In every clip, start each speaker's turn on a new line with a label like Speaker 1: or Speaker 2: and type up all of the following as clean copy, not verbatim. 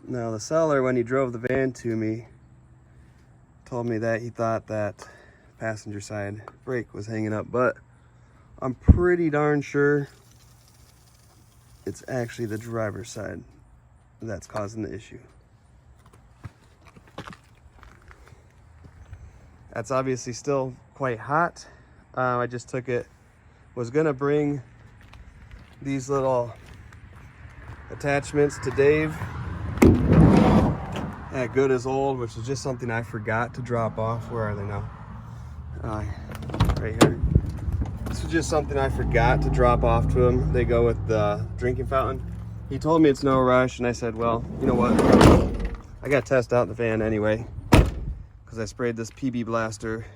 Speaker 1: Now the seller, when he drove the van to me, told me that he thought that passenger side brake was hanging up, but I'm pretty darn sure it's actually the driver's side that's causing the issue. That's obviously still quite hot. I just took it, was gonna bring these little attachments to Dave at Good as Old, which is just something I forgot to drop off. Where are they now? Right here. This is just something I forgot to drop off to him. They go with the drinking fountain. He told me it's no rush, and I said, well, you know what? I gotta test out the van anyway, because I sprayed this PB Blaster,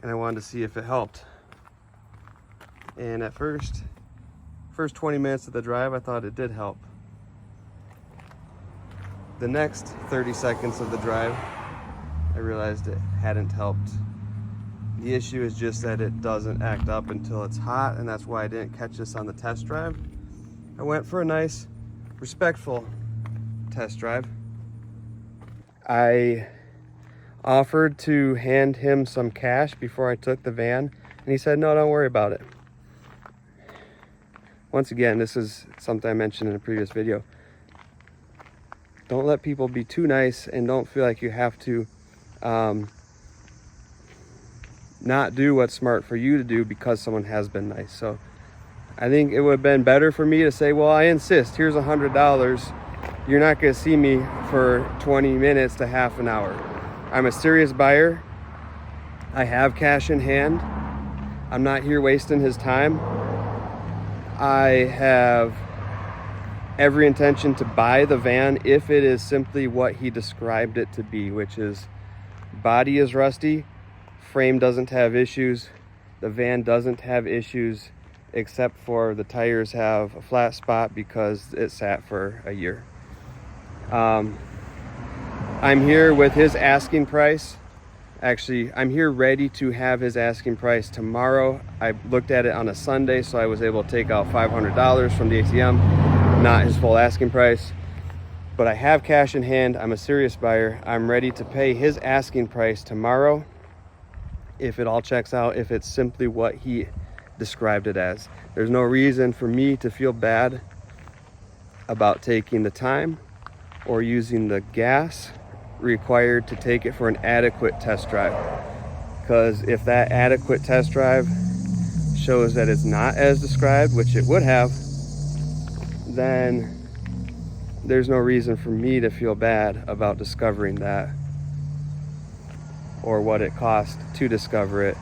Speaker 1: and I wanted to see if it helped. And at first 20 minutes of the drive, I thought it did help. The next 30 seconds of the drive, I realized it hadn't helped. The issue is just that it doesn't act up until it's hot, and that's why I didn't catch this on the test drive. I went for a nice, respectful test drive. I offered to hand him some cash before I took the van, and he said, no, don't worry about it. Once again, this is something I mentioned in a previous video. Don't let people be too nice, and don't feel like you have to not do what's smart for you to do because someone has been nice. So I think it would have been better for me to say, well, I insist, here's $100. You're not gonna see me for 20 minutes to half an hour. I'm a serious buyer. I have cash in hand. I'm not here wasting his time. I have every intention to buy the van if it is simply what he described it to be, which is body is rusty, frame doesn't have issues, the van doesn't have issues, except for the tires have a flat spot because it sat for a year. I'm here with his asking price. Actually, I'm here ready to have his asking price tomorrow. I looked at it on a Sunday, so I was able to take out $500 from the ATM, not his full asking price. But I have cash in hand. I'm a serious buyer. I'm ready to pay his asking price tomorrow if it all checks out, if it's simply what he described it as. There's no reason for me to feel bad about taking the time or using the gas required to take it for an adequate test drive. Because if that adequate test drive shows that it's not as described, which it would have, then there's no reason for me to feel bad about discovering that or what it cost to discover it.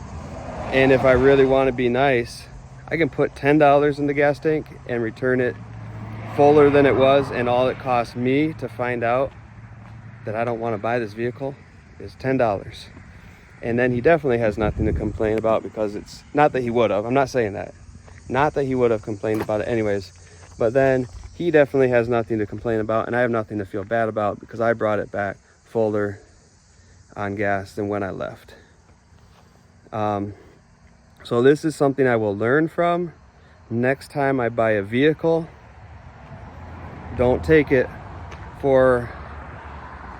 Speaker 1: And if I really want to be nice, I can put $10 in the gas tank and return it fuller than it was, and all it cost me to find out that I don't want to buy this vehicle is $10. And then he definitely has nothing to complain about, because it's not that he would have, I'm not saying that, not that he would have complained about it anyways, but then he definitely has nothing to complain about, and I have nothing to feel bad about because I brought it back fuller on gas than when I left. So this is something I will learn from. Next time I buy a vehicle, don't take it for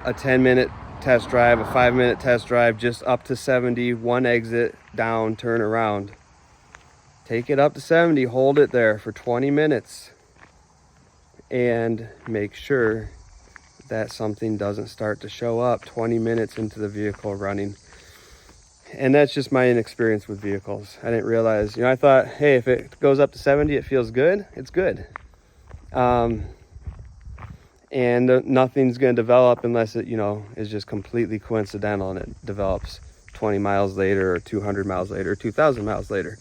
Speaker 1: a 10-minute test drive, a 5-minute test drive, just up to 70, one exit, down, turn around. Take it up to 70, hold it there for 20 minutes, and make sure that something doesn't start to show up 20 minutes into the vehicle running. And that's just my inexperience with vehicles. I didn't realize, I thought, hey, if it goes up to 70, it feels good, it's good. And nothing's going to develop unless it, is just completely coincidental and it develops 20 miles later or 200 miles later or 2,000 miles later.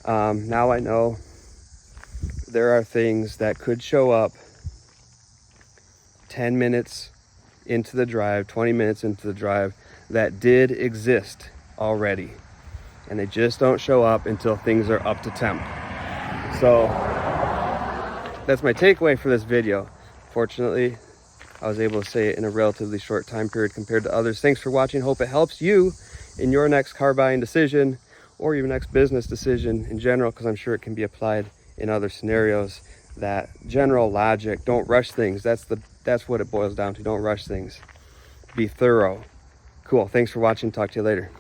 Speaker 1: Now I know there are things that could show up 10 minutes into the drive, 20 minutes into the drive that did exist already. And they just don't show up until things are up to temp. So that's my takeaway for this video. Fortunately, I was able to say it in a relatively short time period compared to others. Thanks for watching. Hope it helps you in your next car buying decision or your next business decision in general, because I'm sure it can be applied in other scenarios. that general logic. Don't rush things. That's what it boils down to. Don't rush things. Be thorough. Cool. Thanks for watching. Talk to you later.